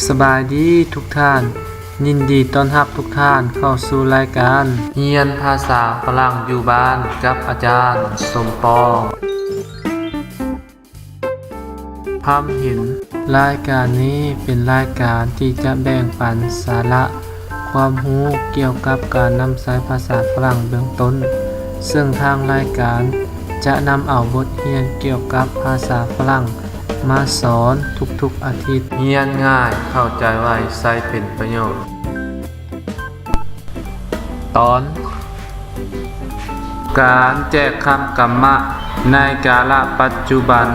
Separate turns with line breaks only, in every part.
สบายดีทุกท่านยินดีต้อนรับทุกท่านเข้าสู่รายการเรียนภาษาฝรั่งอยู่บ้านกับอาจารย์สมปองความเห็นรายการนี้เป็นรายการที่จะแบ่งปันสาระความรู้เกี่ยวกับการนำใช้ภาษาฝรั่งเบื้องต้นซึ่งทางรายการจะนำเอาบทเรียนเกี่ยวกับภาษาฝรั่งมาสอนทุกๆอาทิตย์เรียนง่ายเข้าใจไวใช้เป็นประโยชน์ตอนการแจกคำกรรมะในกาลปัจจุบัน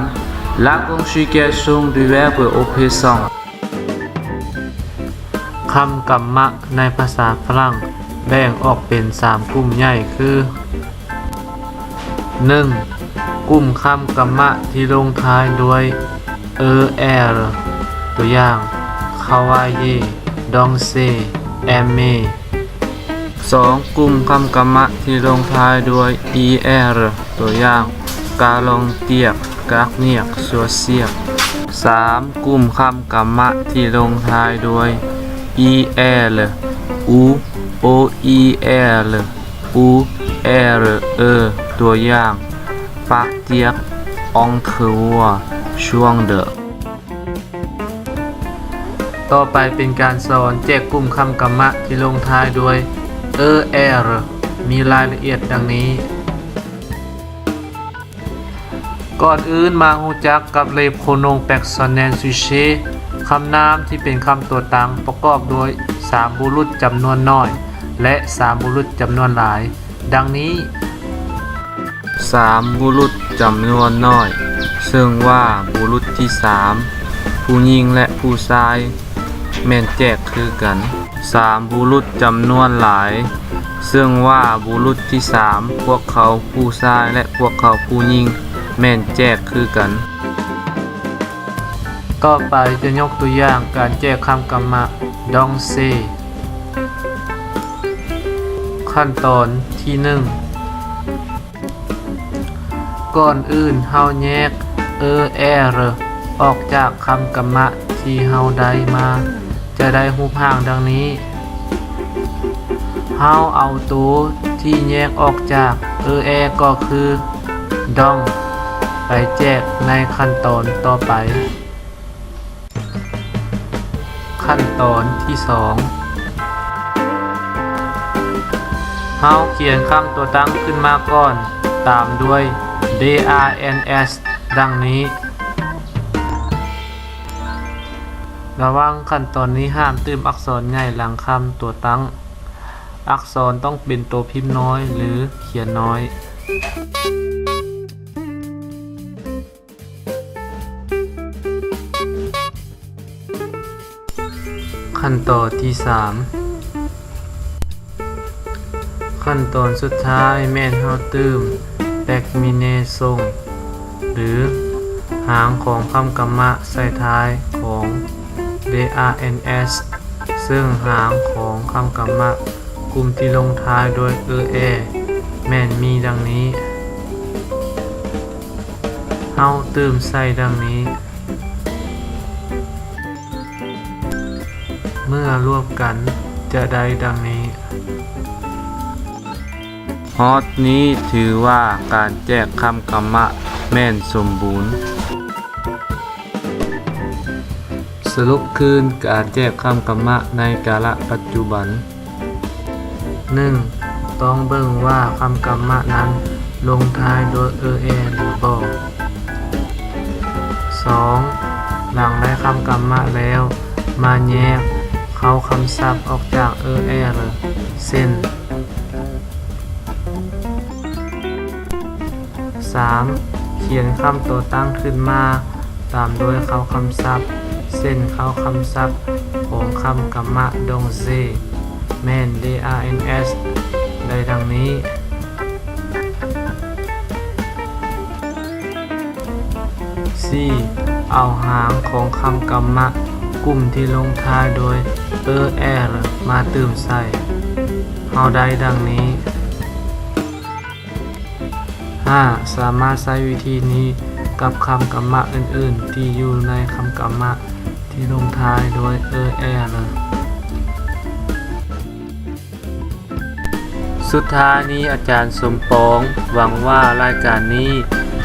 La conjugation du verbe au présent คำกรรมะในภาษาฝรั่งแบ่งออกเป็น3กลุ่มใหญ่คือ 1. กลุ่มคำกรรมะที่ลงท้ายด้วย er ตัวอย่าง travailler danser aimer 2. กลุ่มคำกรรมะที่ลงท้ายด้วย er ตัวอย่าง galantir garnir choisir 3. กลุ่มคำกรรมะที่ลงท้ายด้วย el ou oer ou re ตัวอย่าง partir entre ช่วงเดอะต่อไปเป็นการสอนแจกกลุ่มคำกรรมะที่ลงท้ายด้วย er มีรายละเอียดดังนี้ก่อนอื่นมารู้จักกับ les pronoms personnels sujets คำนามที่เป็นคำตัวตั้งประกอบด้วย3บุรุษจำนวนน้อยและ3บุรุษจำนวนหลายดังนี้3บุรุษจำนวนน้อยซึ่งว่าบุรุษที่3ผู้หญิงและผู้ชายแม่นแจกคือกัน3บุรุษจำนวนหลายซึ่งว่าบุรุษที่3พวกเขาผู้ชายและพวกเขาผู้หญิงแม่นแจกคือกันต่อไปจะยกตัวอย่างการแจกคำกรรมะ danser ขั้นตอนที่1ก่อนอื่นเฮาแยก er ออกจากคำกรรมะที่เฮาได้มาจะได้รูปร่างดังนี้เฮาเอาตัวที่แยกออกจาก er ก็คือ dong ไปแจกในขั้นตอนต่อไปขั้นตอนที่2เฮาเขียนคำตัวตั้งขึ้นมาก่อนตามด้วย DANS ดังนี้ระวังขั้นตอนนี้ห้ามเติมอักษรใหญ่หลังคำตัวตั้งอักษรต้องเป็นตัวพิมพ์น้อยหรือเขียนน้อยขั้นตอนที่3ขั้นตอนสุดท้ายแม่นเฮาเติม terminaison หรือหางของคำกรรมะใส่ท้ายของ DANS ซึ่งหางของคำกรรมะกลุ่มที่ลงท้ายด้วย er แม่นมีดังนี้เฮาเติมใส่ดังนี้เมื่อรวมกันจะได้ดังนี้ฮอตนี้ถือว่าการแจกคำกรรมะแม่นสมบูรณ์สรุปคืนการแจกคำกรรมะในกาลปัจจุบัน 1. ต้องเบิ่งว่าคำกรรมะนั้นลงท้ายด้วย er หรือบ่ 2. หลังได้คำกรรมะแล้วมาแยกเข้าคำศัพท์ออกจาก er เช่น 3. เขียนคำตัวตั้งขึ้นมาตามด้วยเข้าคำศัพท์เช่นเข้าคำศัพท์ของคำกรรมะ danser แม่น DANS ได้ดังนี้ 4. เอาหางของคำกรรมะกลุ่มที่ลงท้ายโดย er มาเติมใส่เฮาได้ดังนี้ 5. สามารถใช้วิธีนี้กับคำกรรมะอื่นๆที่อยู่ในคำกรรมะที่ลงท้ายด้วยสุดท้ายนี้อาจารย์สมปองหวังว่ารายการนี้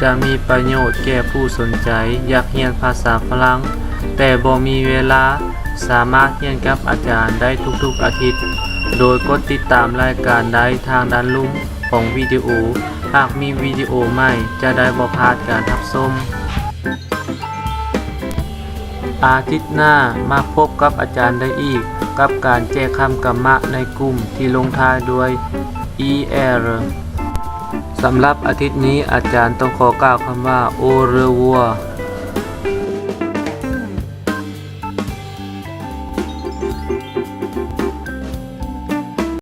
จะมีประโยชน์แก่ผู้สนใจอยากเรียนภาษาฝรั่งแต่บ่มีเวลาสามารถเรียนกับอาจารย์ได้ทุกๆอาทิตย์โดยกดติดตามรายการได้ทางด้านลุ่มของวิดีโอหากมีวิดีโอใหม่จะได้บ่พลาดการรับชมอาทิตย์หน้ามาพบกับอาจารย์ได้อีกกับการแจกคำกรรมะในกลุ่มที่ลงท้ายด้วย er สำหรับอาทิตย์นี้อาจารย์ต้องขอกล่าวคำว่า au revoir